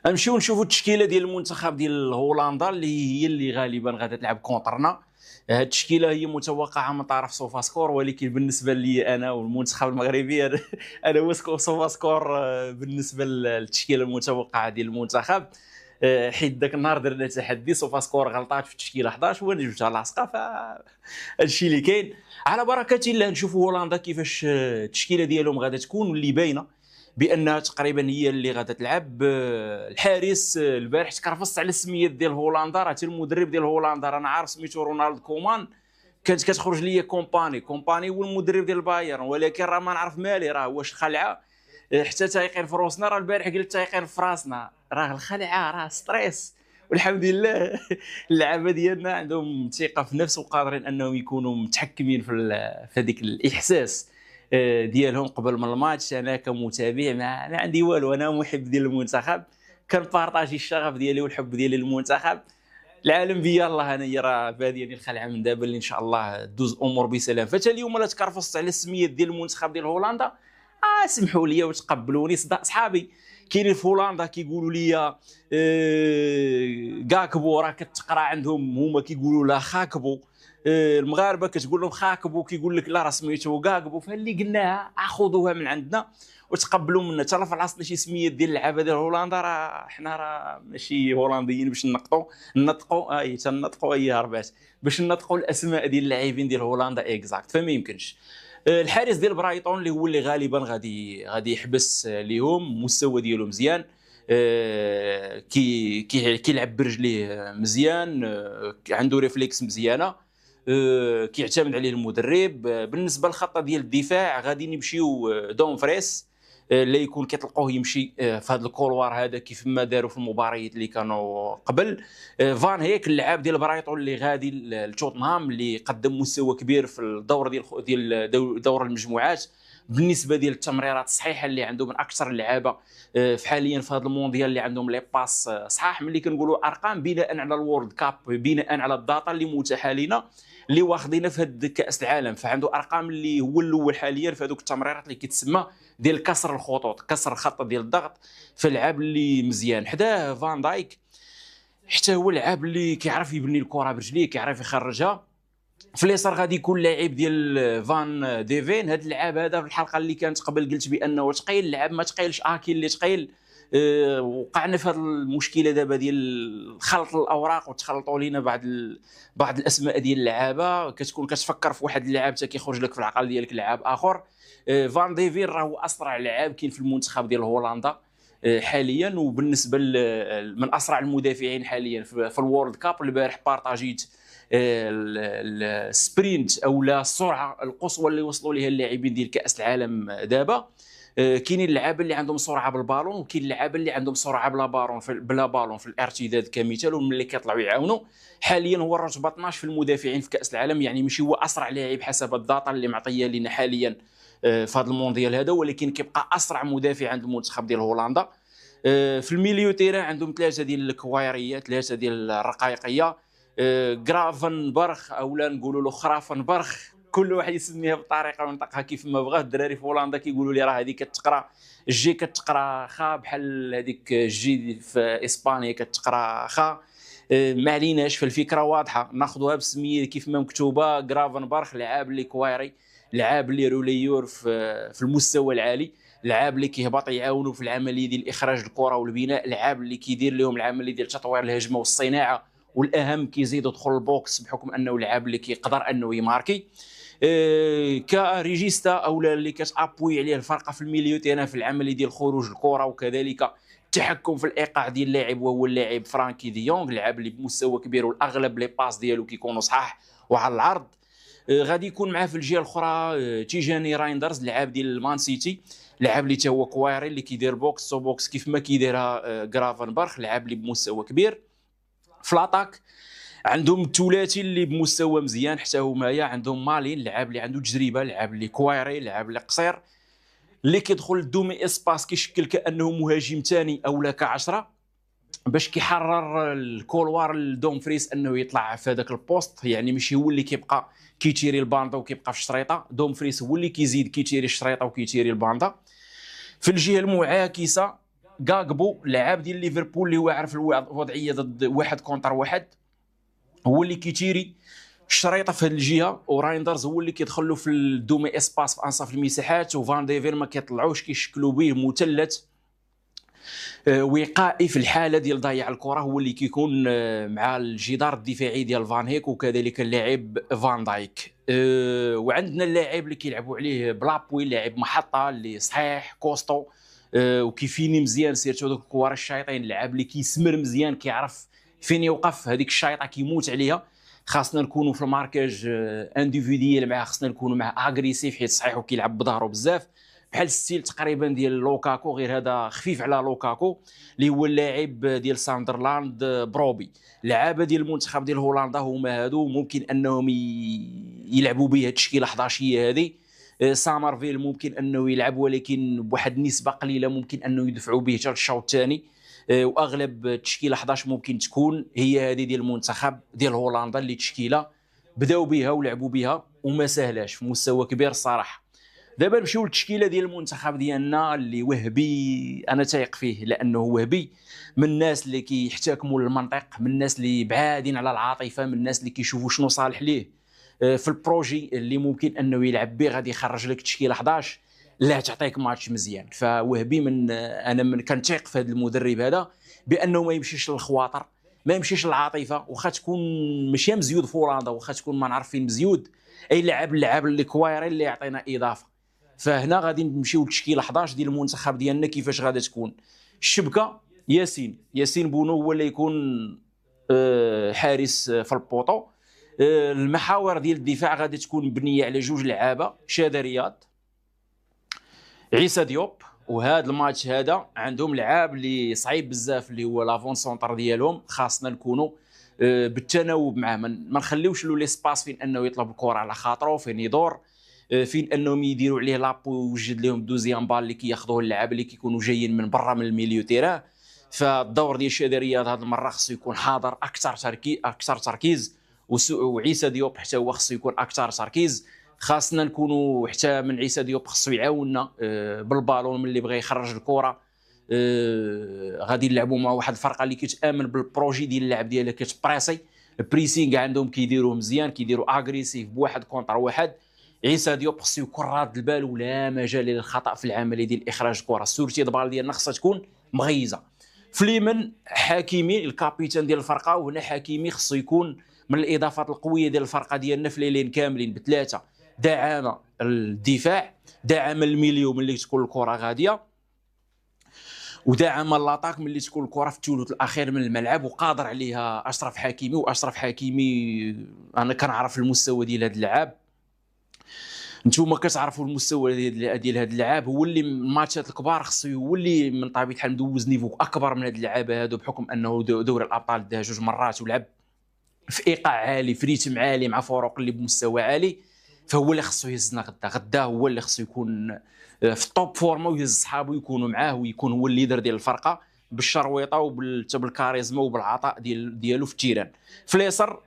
غنمشيو نشوفوا التشكيله ديال المنتخب ديال هولندا اللي هي اللي غالبا غادا تلعب كونطرنا. هاد التشكيله هي متوقعه من طرف سوفا سكور، ولكن بالنسبه لي انا والمنتخب المغربي انا هو سوفا سكور بالنسبه للتشكيله المتوقعه ديال المنتخب. حيت داك النهار درنا تحدي سوفا سكور غلطات في التشكيله 11 وانا جبتها لاصقه، فهادشي اللي كاين. على بركه الله نشوفوا هولندا كيفاش التشكيله ديالهم غادا تكون، واللي باينه بانها تقريبا هي اللي غادا تلعب. الحارس البارح تكرفصت على السميات ديال هولندا، راه حتى المدرب ديال هولندا انا عارف سميتو رونالد كومان، كانت كتخرج ليا كومباني هو المدرب ديال البايرن، ولكن راه ما نعرف مالي، راه واش خلعه حتى تايقين في روسنا. راه البارح قلت تايقين في راسنا، راه الخلعه راه ستريس. والحمد لله اللعابه ديالنا عندهم ثقه في النفس وقادرين انهم يكونوا متحكمين في هذيك الاحساس ديالهم قبل من الماتش. انا كمتابع ما عندي والو، انا محب ديال المنتخب، كنبارطاجي الشغف ديالي والحب ديالي للمنتخب. العالم بيا الله، انا راه باديني الخلعه من دابا اللي ان شاء الله دوز امور بسلام. فتا اليوم لا تكرفصت على السميات ديال المنتخب ديال هولندا، سمحوا لي وتقبلوني صحابي. كاينين في هولندا كيقولوا لي كاكبو، راه كتقرا عندهم هما كيقولوا لا خاكبو. المغاربه كتقول لهم خاكبو، كيقول لك لا راه سميتو كاكبو. فاللي قلناها اخذوها من عندنا وتقبلوا منا. حتى في راسنا شي سميات ديال اللعابه ديال هولندا، راه حنا راه ماشي هولنديين باش ننطقوا اي هربات باش ننطقوا الاسماء ديال اللاعبين ديال هولندا اكزاكت، فما يمكنش. الحارس ديال برايتون اللي هو اللي غالبا غادي يحبس ليهم، المستوى ديالو مزيان، كيلعب برجليه مزيان، عنده ريفليكس مزيانه، كيعتمد عليه المدرب. بالنسبه للخطه ديال الدفاع غادي نمشيو دومفريس، اللي يكون كيطلقوه يمشي في هذا الكولوار هذا كيف ما داروا في المباريات اللي كانوا قبل. فان هيك اللاعب ديال برايتون اللي غادي لتوتنهام، اللي قدم مستوى كبير في الدور ديال دور المجموعات بالنسبه ديال التمريرات الصحيحه اللي عنده من اكثر اللعابه في حاليا في هذا المونديال اللي عندهم لي باس صحاح. ملي كنقولوا ارقام بناء على الورلد كاب، بناء على الداتا اللي متاحه لنا اللي واخدينها في هذا كاس العالم، فعنده ارقام اللي هو الاول حاليا في هذوك التمريرات اللي كتسمى ديال كسر الخطوط، كسر الخط ديال الضغط. فاللعاب اللي مزيان حداه فان دايك، حتى هو لعاب اللي كيعرف يبني الكره برجليه، كيعرف يخرجها. في اليسار غادي يكون لاعب ديال فان ديفين. هذا اللعاب هذا في الحلقه اللي كانت قبل قلت بانه ثقيل، اللعاب ما ثقيلش، كاين اللي ثقيل. وقعنا في هذه المشكله دابا ديال خلط الاوراق وتخلطوا لينا بعض الاسماء ديال اللعابه، كتكون كتفكر في واحد اللاعب حتى كيخرج لك في العقل ديالك لاعب اخر. فان ديفين راه هو اسرع لاعب كاين في المنتخب ديال هولندا حاليا، وبالنسبه من اسرع المدافعين حاليا في الورلد كاب. البارح بارطاجيت السبرينت او السرعه القصوى اللي وصلوا لها اللاعبين ديال كاس العالم دابا. كاينين اللعابه اللي عندهم سرعه بالبالون، وكاين اللعابه اللي عندهم سرعه بلا بالون في الارتداد كمثال، وملي كيطلعوا يعاونوا. حاليا هو الرتبه 12 في المدافعين في كاس العالم، يعني ماشي هو اسرع لاعب حسب الداتا اللي معطيه لنا حاليا في هذا المونديال هذا، ولكن كيبقى اسرع مدافع عند المنتخب ديال هولندا. في الميليو تيران عندهم ثلاثه ديال الكوايريه، ثلاثه ديال الرقائقيه، غرافنبرغ اولا نقولوا له خرافنبرغ، كل واحد يسميها بطريقه وينطقها كيف ما بغى. الدراري في هولندا كيقولوا لي راه هذه كتقرا الجي كتقرا خا، بحال هذيك الجي في اسبانيا كتقرا خا. ما عليناش، فالفكره واضحه، ناخذوها بالسميه كيف ما مكتوبه. غرافنبرغ لعاب اللي كوايري، لعاب اللي روليور في المستوى العالي، لعاب اللي كيهبط يعاونوا في العمليه ديال اخراج الكره والبناء، لعاب اللي كيدير لهم العمليه ديال تطوير الهجمه والصناعه، والاهم كيزيد يدخل البوكس بحكم انه لعاب اللي كيقدر انه يماركي. كريجيستا اولا اللي كتابوي عليه الفرقه في الميليو تيران في العمليه ديال خروج الكره، وكذلك التحكم في الايقاع ديال اللاعب، وهو اللاعب فرانكي دي يونغ، اللاعب اللي بمستوى كبير والاغلب لي باس ديالو كيكونوا صحاح وعلى العرض. غادي يكون معاه في الجهه الاخرى تيجاني رايندرز، اللاعب ديال المان سيتي، لاعب اللي تا هو كوايري اللي كيدير بوكس تو بوكس كيف ما كيديرها غرافنبرغ، لاعب اللي بمستوى كبير. في لاطاك عندهم الثلاثي اللي بمستوى مزيان حتى هما، عندهم مالين لاعب اللي عنده تجربه، لاعب اللي كوايري، لاعب اللي قصير اللي كيدخل الدومي اسباس كيشكل كانه مهاجم ثاني او لا كعشرة، باش كيحرر الكولوار لدومفريس انه يطلع في هذاك البوست. يعني ماشي هو اللي كيبقى كيتيري الباندا وكيبقى في الشريطه، دومفريس هو اللي كيزيد كيتيري الشريطه وكيتيري الباندا. في الجهه المعاكسه كاكبو لاعب ديال ليفربول اللي هو عارف الوضعيه ضد واحد كونتر واحد، هو اللي كيتيري الشريطه في هذه الجهه، ورايندرز هو اللي كيدخل له في الدومي اسباس في انصاف المساحات، وفان ديفين ما كيطلعوش، كيشكلوا به مثلث وقائي. في الحاله ديال ضياع الكره هو اللي كيكون مع الجدار الدفاعي ديال فان هيك، وكذلك اللاعب فان دايك. وعندنا اللاعب اللي كيلعبوا عليه بلابوي، لاعب محطه اللي صحيح كوستو وكيفيني مزيان، سيرتو دوك الكوار الشايطين، اللاعب اللي كيسمر مزيان، كيعرف فين يوقف هذيك الشايطه كيموت عليها. خاصنا نكونوا في الماركاج انديفيديال معاه، خاصنا نكونوا معاه اغريسيف حيت صحيح وكيلعب بظهره بزاف، بحال الستيل تقريبا ديال لوكاكو، غير هذا خفيف على لوكاكو اللي هو اللاعب ديال ساندرلاند بروبي. لعابه ديال المنتخب ديال هولندا هما هادو، ممكن انهم يلعبوا به التشكيله 11 هذه. سامرفيل ممكن انه يلعب، ولكن بواحد النسبه قليله ممكن انه يدفعوا به حتى الشوط الثاني، واغلب التشكيله 11 ممكن تكون هي هذه ديال المنتخب ديال هولندا، اللي تشكيله بداو بها ولعبوا بها وما سهلاش في مستوى كبير الصراحه. دابا نمشيو للتشكيله ديال المنتخب ديالنا اللي وهبي، انا تايق فيه لانه وهبي، من الناس اللي كيحتكموا للمنطق، من الناس اللي بعادين على العاطفه، من الناس اللي كيشوفوا شنو صالح ليه في البروجي اللي ممكن انه يلعب به، غادي يخرج لك تشكيله 11 لا تعطيك ماتش مزيان. فوهبي انا كنتيق في هذا المدرب هذا بانه ما يمشيش للخواطر، ما يمشيش للعاطفه، واخا تكون ماشي مزيود في هولندا، واخا تكون ما نعرف فين مزيود، اي اللعاب اللي كوايري اللي يعطينا اضافه. فهنا غادي نمشيو للتشكيله 11 ديال المنتخب ديالنا. كيفاش غادي تكون الشبكه؟ ياسين بونو هو اللي يكون حارس في البوطو. المحاور ديال الدفاع غادي تكون مبنيه على جوج لعابه، شادي رياض، عيسى ديوب. وهذا الماتش هذا عندهم لعاب اللي صعيب بزاف اللي هو لافون سونتر ديالهم، خاصنا نكونوا بالتناوب معاه، ما نخليوش له ليسباس فين انه يطلب الكره على خاطره، فين يدور، فين انهم يديروا عليه لابو ويوجد لهم دوزيام بال اللي كياخذوه اللعاب اللي كيكونوا جايين من برا من الميليو تيران. فالدور ديال شادي رياض هذه المره خصو يكون حاضر، اكثر تركيز، وعيسى ديوب حتى هو خصو يكون اكثر تركيز. خاصنا نكونوا حتى من عيسى ديوب خصو يعاوننا بالبالون ملي بغى يخرج الكره. غادي نلعبوا مع واحد الفرقه اللي كتامن بالبروجي ديال اللعب ديالها، كتبريسي البريسينغ عندهم كيديروه مزيان، كيديروا اغريسيف بواحد كونتر واحد. عيسى ديوب خصو يكون راد البال ولا مجال للخطا في العمليه ديال اخراج الكره، السورتي دبال ديالنا خصها تكون مغيزه. في اليمن حكيمي الكابيتان ديال الفرقه، وهنا حكيمي خصو يكون من الاضافات القويه ديال الفرقه ديالنا في ليلين كاملين بثلاثه، دعم الدفاع، دعم الميليو ملي تكون الكره غاديه، ودعم لاطاك ملي تكون الكره في الثلث الاخير من الملعب وقادر عليها اشرف حكيمي. واشرف حكيمي انا كنعرف المستوى ديال هذا اللعاب، نتوما كتعرفوا المستوى ديال هذا اللعاب، هو اللي الماتشات الكبار خصو هو اللي من طبيعه الحال مدوز نيفو اكبر من هاد اللعابه هادو، بحكم انه دوري الابطال داها 2 مرات ولعب في ايقاع عالي، في ريتم عالي مع فرق اللي بمستوى عالي. فهو اللي خصو يهزنا غدا هو اللي خصو يكون في الطوب فورما، ويهز صحابو يكونوا معاه، ويكون هو الليدر ديال الفرقه بالشرويطه وبالكاريزما وبالعطاء ديالو في التيران. في اليسار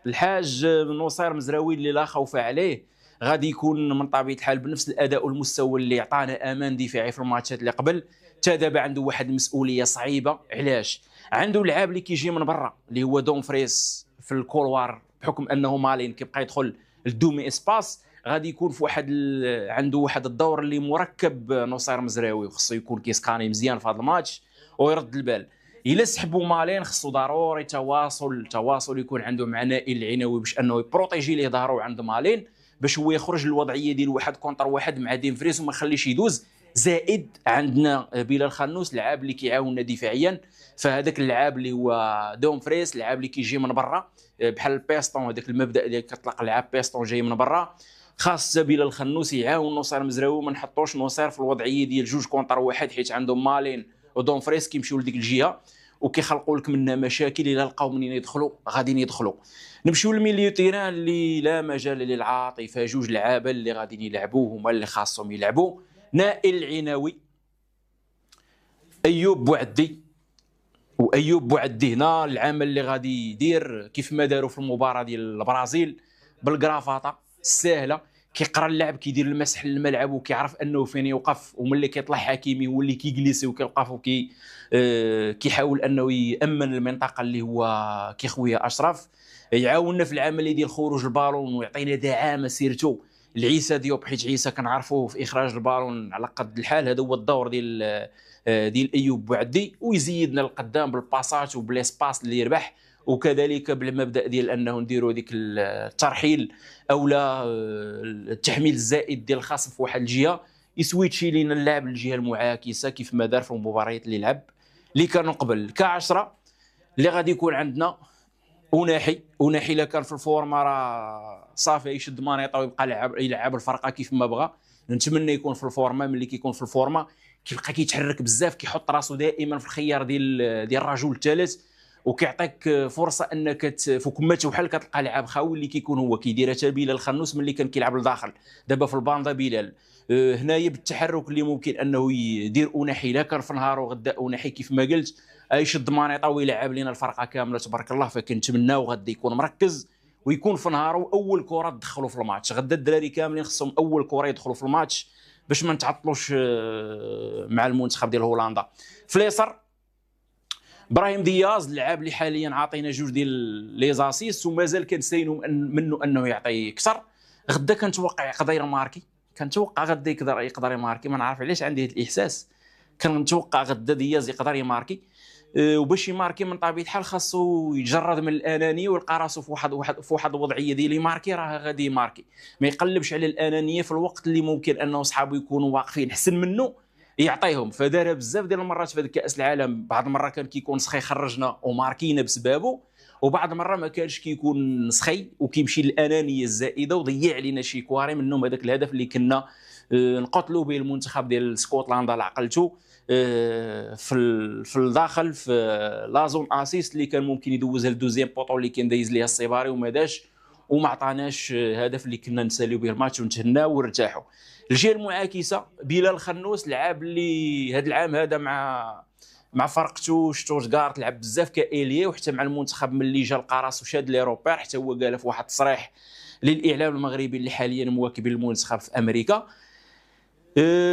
الحاج نصير مزراوي اللي لا خوف عليه، غادي يكون من طبيعه الحال بنفس الاداء والمستوى اللي عطانا امان دفاعي في الماتشات اللي قبل. حتى دابا عنده واحد المسؤوليه صعيبه، علاش؟ عنده لعاب اللي كيجي من برا اللي هو دون فريس في الكولوار، بحكم انه مالين كيبقى يدخل الدومي اسباس، غادي يكون في عنده واحد الدور اللي مركب نصير مزراوي، وخصو يكون كيسكاني مزيان في هذا الماتش ويرد البال. الا سحبوا مالين خصو ضروري تواصل يكون عنده مع نائل العنوي باش انه يبروتيجي ليه ظهره عند مالين، باش هو يخرج للوضعيه ديال واحد كونتر واحد مع ديم فريس وما يخليش يدوز. زائد عندنا بلال خنوس لعاب اللي كيعاوننا دفاعيا، فهذاك اللعاب اللي هو دوم فريس لعاب اللي كيجي من برا بحال البيستون، هذاك المبدا اللي كتطلق لعاب بيستون جاي من برا. خاص بلال الخنوس يعاون نصير مزراوي، ما نحطوش نصير في الوضعيه ديال 2 كونتر واحد، حيت عندهم مالين ودون فريس كيمشيو لديك الجهه وكيخلقوا لك منها مشاكل. الا لقاو منين يدخلوا غاديين يدخلوا. نمشيو للميليو تيران اللي لا مجال للعاطفه، 2 لعابه اللي غاديين يلعبوا هما اللي خاصهم يلعبوا، نائل العنوي، ايوب بوعدي. وايوب بوعدي هنا العمل اللي غادي يدير كيف ما داروا في المباراه ديال البرازيل بالكرافاطه السهله، كيقرا اللعب، كيدير المسح للملعب وكيعرف انه فين يوقف، وملي كيطلع حكيمي هو اللي كيجلسي وكيوقف كيحاول انه يامن المنطقه اللي هو كيخويها اشرف. يعاوننا في العمليه ديال خروج البالون ويعطينا دعامه سيرتو لعيسى ديوب، حيت عيسى كنعرفوه في اخراج البالون على قد الحال، هذا هو الدور ديال ايوب بوعدي، ويزيدنا القدام بالباسات وبليسباس اللي يربح، وكذلك بالمبدا ديال انه نديروا ديك الترحيل او لا التحميل الزائد ديال الخصم في واحد الجهه، يسويتشي لينا اللاعب للجهه المعاكسه كيف ما دار في المباريات اللي لعب اللي كانوا قبل. ك10 اللي غادي يكون عندنا وناحي الا كان في الفورما راه صافي يشد مانيطا ويبقى يلعب الفرقه كيف ما بغى. نتمنى يكون في الفورما، ملي كيكون في الفورما كيبقى كيتحرك بزاف، كيحط راسو دائما في الخيار ديال الرجل الثالث، وكيعطيك فرصه انك فوق ما توحل كتلقى لعاب خاوي اللي كيكون هو كيديرها حتى بلال الخنوس ملي كان كيلعب لداخل. دابا في الباندا بلال هنايا بالتحرك اللي ممكن انه يدير اوناحي، لا كان في نهار وغدا اوناحي كيف ما قلت يشد مانيطا ويلعب لنا الفرقه كامله تبارك الله. فكنتمناو غدا يكون مركز ويكون في نهارو اول كره تدخلوا في الماتش. غدا الدراري كاملين خصهم اول كره يدخلوا في الماتش باش ما نتعطلوش مع المنتخب ديال هولندا. في اليسار ابراهيم دياز اللاعب اللي حاليا عاطينا جوج ديال لي زاسيست ومازال كنستاينوا منه انه يعطي اكثر. غدا كنتوقع يقدر يماركي، كنتوقع غدا يقدر يماركي، ما نعرف علاش عندي هذا الاحساس، كنتوقع غدا دياز يقدر يماركي. وباش يماركي من طبيعه الحال خاصو يتجرد من الانانيه ويلقى راسو في واحد الوضعيه ديال يماركي، راه غادي يماركي. ما يقلبش على الانانيه في الوقت اللي ممكن انه صحابو يكونوا واقفين احسن منه يعطيهم. فدارها بزاف ديال المرات في هذا كاس العالم، بعض المرات كان كيكون سخي خرجنا وماركينا بسببه، وبعض المره ما كانش كيكون سخي وكيمشي للانانيه الزائده وضيع علينا شي كواري، منهم هذاك الهدف اللي كنا نقتلوا به المنتخب ديال اسكتلندا لعقلته في الداخل في لازون اسيست اللي كان ممكن يدوزها لدوزيام بوطو اللي كان دايز ليها الصباري وما داش، وما عطاناش هدف اللي كنا نساليو به الماتش ونتهناو ونرتاحوا. الجهه المعاكسه بلال الخنوس لعاب اللي هذا العام هذا مع فرقته شتوتغارت لعب بزاف كايليه، وحتى مع المنتخب ملي جا لقى راسو شاد ليروبير، حتى هو قال في واحد التصريح للاعلام المغربي اللي حاليا مواكبين المنتخب في امريكا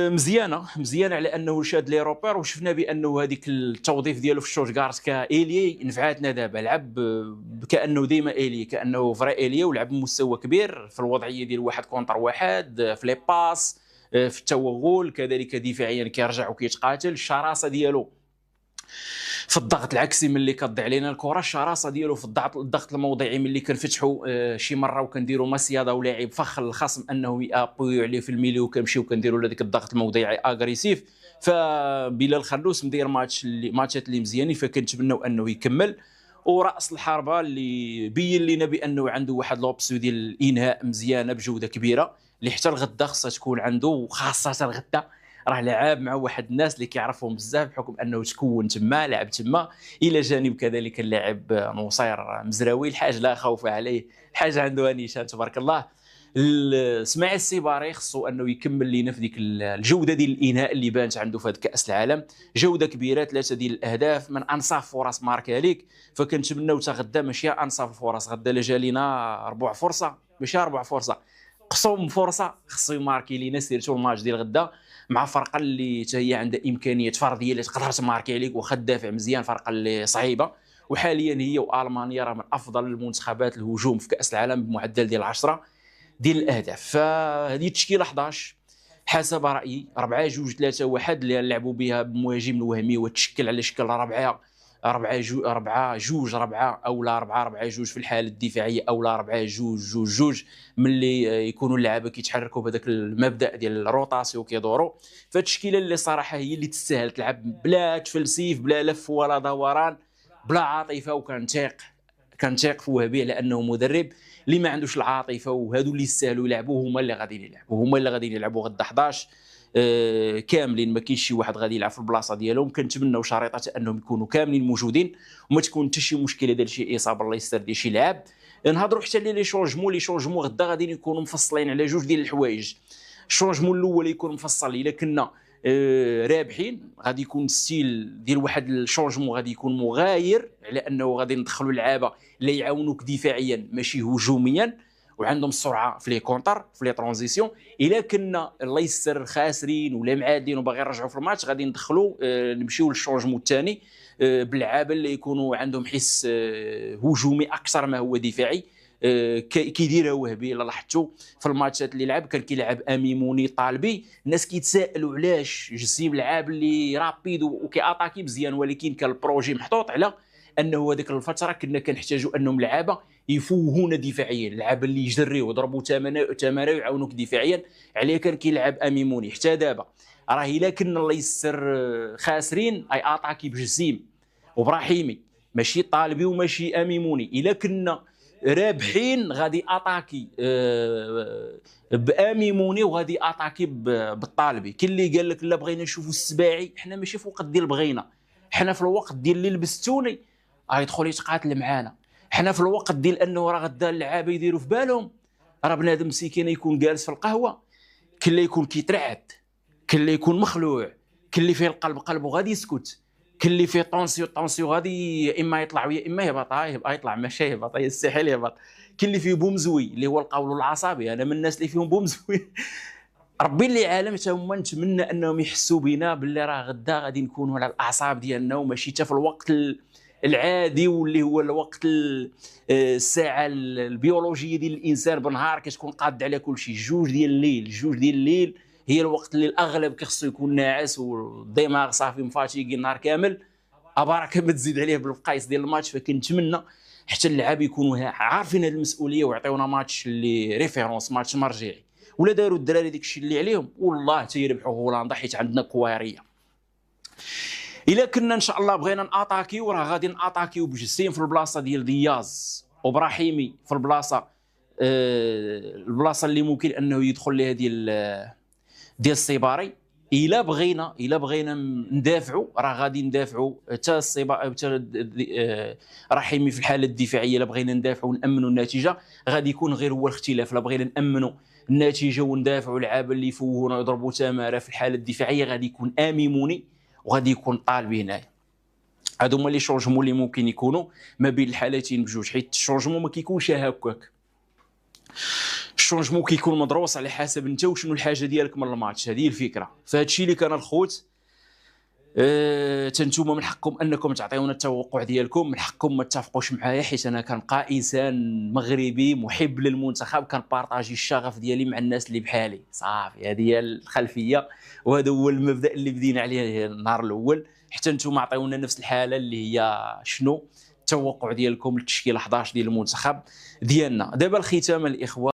مزيانه على انه شاد ليروبير، وشفنا بانه هذيك التوظيف ديالو في شتوتغارت كايلي نفعتنا. دابا لعب كانه ديما ايلي، كانه فري ايلي، ولعب بمستوى كبير في الوضعيه ديال واحد كونتر واحد، في لي باس، في التوغل، كذلك دفاعيا كيرجع وكيتقاتل. الشراسه ديالو في الضغط العكسي ملي كتضيع علينا الكره، الشراسه ديالو في الضغط الموضعي ملي كنفتحوا شي مره وكنديروا مصياده ولاعب فخ الخصم انه يابويو عليه في الميلي وكنمشيو كنديروا لهذاك الضغط الموضعي اغريسيف. فبلال الخنوس مدير ماتشات اللي مزيانين، فكنتمنوا انه يكمل. وراس الحربه اللي بين لنا بانه عنده واحد لوبسيو ديال الانهاء مزيانه بجوده كبيره اللي حتى الغدا خصها تكون عنده، وخاصه الغدا راه لعاب مع واحد الناس اللي كيعرفهم بزاف بحكم انه تكون تما لعب تما، الى جانب كذلك اللاعب نصير مزراوي الحاج لا خوف عليه، الحاج عنده نيشان تبارك الله. اسماعيل السيباري خصو انه يكمل لينا في ديك الجوده ديال الانهاء اللي بانت عنده في هذا كاس العالم، جوده كبيره، 3 ديال الاهداف من انصاف فرص ماركا ليك. فكنتمناو حتى غدا ماشي انصاف الفرص، غدا لا جا لينا ربع فرصه ماشي 4 فرصه، قصوم فرصه خصو يماركي لينا سيرتو الماتش ديال غدا مع فرقه اللي حتى هي عندها امكانيات فرديه اللي تقدر تماركي عليك واخا تدافع مزيان، فرقه اللي صعيبه. وحاليا هي والمانيا راه من افضل المنتخبات الهجوم في كاس العالم بمعدل ديال 10 ديال الاهداف. فهذه التشكيله 11 حسب رايي 4-2-3-1 اللي لعبوا بها بمهاجم الوهمي وتشكل على شكل 4-2-4 او لا 4-4-2 في الحاله الدفاعيه، او لا 4-2-2-2 ملي يكونوا اللعابه كيتحركوا بهذاك المبدا ديال الروتاسيون كيدوروا. فالتشكيله اللي صراحه هي اللي تستاهل تلعب بلا تفلسيف، بلا لف ولا دوران، بلا عاطفه. كنتيق في وهبي على انه مدرب اللي ما عندوش العاطفه، وهادو اللي يستاهلوا يلعبوا هما اللي غاديين يلعبوا غدا 11 كاملين. ما كاينش شي واحد غادي يلعب في البلاصه ديالهم. كنتمنوا شريطه انهم يكونوا كاملين موجودين وما تكون حتى شي مشكله ديال شي اصابه الله يستر ديال شي لاعب. نهضروا حتى لي شونجمون غدا غادي يكونوا مفصلين على جوج ديال الحوايج. الشونجمون الاول يكون مفصل الا كنا رابحين، غادي يكون ستيل ديال واحد الشونجمون غادي يكون مغاير على انه غادي ندخلوا لعابه اللي يعاونوك دفاعيا ماشي هجوميا. وعندهم السرعه في لي كونتر في لي ترانزيسيون. الا كنا الله يستر خاسرين ولا معادين وباغي نرجعوا في الماتش، غادي ندخلوا نمشيو للشونجمون الثاني باللعابه اللي يكونوا عندهم حس هجومي اكثر ما هو دفاعي. كيديرها وهبي الا لاحظتوا في الماتشات اللي لعب كان كيلعب اميموني طالبي، الناس كيتسائلوا علاش جسيم لعاب اللي رابيد وكياتاكي مزيان، ولكن كان البروجي محطوط على انه هذيك الفتره كنا كنحتاجوا انهم لعابه يفوهونا دفاعيا، اللعابه اللي يجريو يضربوا تماره ويعاونوك دفاعيا. عليه كان كيلعب اميموني. حتى دابا راه الا كنا الله يسر خاسرين اي اتاكي بجسيم وبراهيمي، ماشي طالبي وماشي اميموني. الا كنا رابحين غادي اتاكي باميموني وغادي اتاكي بالطالبي. كاين اللي قال لك لا بغينا نشوفوا السباعي، حنا ماشي في الوقت ديال بغينا، حنا في الوقت ديال اللي لبستوني غيدخل يتقاتل معانا، حنا في الوقت ديال انه راه غدا اللعابه يديروا في بالهم. راه بنادم مسكين يكون جالس في القهوه، كاين اللي يكون كيترعد، كاين اللي يكون مخلوع، كاين اللي فيه القلب قلبه غادي يسكت، كاين اللي فيه طونسيو غادي يا اما يطلع ويا اما يهبط. يبقى يطلع ماشي يهبط، يستحيل يهبط. كاين اللي فيه بومزوي اللي هو القول العصبي، انا من الناس اللي فيهم بومزوي. ربي اللي عالم حتى هما نتمنى انهم يحسوا بنا باللي راه غدا غادي نكونوا على الاعصاب ديالنا وماشي حتى في الوقت العادي واللي هو الوقت الساعه البيولوجيه ديال الانسان بالنهار كتكون قاد على كل شيء. جوج ديال الليل هي الوقت اللي الاغلب كيخصو يكون ناعس والدماغ صافي مفاتيقي النهار كامل، ابارك ما تزيد عليه بالقيس ديال الماتش. فكنتمنى حتى اللعاب يكونوا عارفين هذه المسؤوليه ويعطيونا ماتش اللي ريفيرونس، ماتش مرجعي. ولا داروا الدراري ديك الشيء اللي عليهم والله تيربحوا هولندا حيت عندنا كواريه. الا كنا ان شاء الله بغينا ناتاكيو راه غادي ناتاكيو بجسيم في البلاصه ديال دياز وابراهيمي في البلاصه اللي ممكن انه يدخل لها ديال السيباري. الا بغينا ندافعوا راه غادي ندافعوا حتى رحيمي في الحاله الدفاعيه. الا بغينا ندافعوا ونامنوا النتيجه غادي يكون غير هو الاختلاف. الا بغينا نامنوا النتيجه وندافعوا لعابه اللي يفوهونا ويضربوا تماره في الحاله الدفاعيه غادي يكون اميموني وغادي يكون طالبي هنايا. هادو هما لي شونجمون اللي ممكن يكونوا ما بين الحالتين بجوج، حيت الشونجمون ما كيكونش هكاك. الشونجمون كيكون مدروس على حسب انت وشنو الحاجه ديالك من الماتش. هذه الفكره. فهاد الشيء اللي كان الخوت تنتوما من حقكم انكم تعطيونا التوقع ديالكم، من حقكم ما تتفقوش معايا حيت انا كنبقى انسان مغربي محب للمنتخب، كنبارطاجي الشغف ديالي مع الناس اللي بحالي. صافي هذه هي الخلفيه وهذا هو المبدا اللي بدينا عليه النهار الاول. حتى نتوما عطيونا نفس الحاله اللي هي شنو التوقع ديالكم للتشكيله 11 ديال المنتخب ديالنا. دابا الختام الاخوه.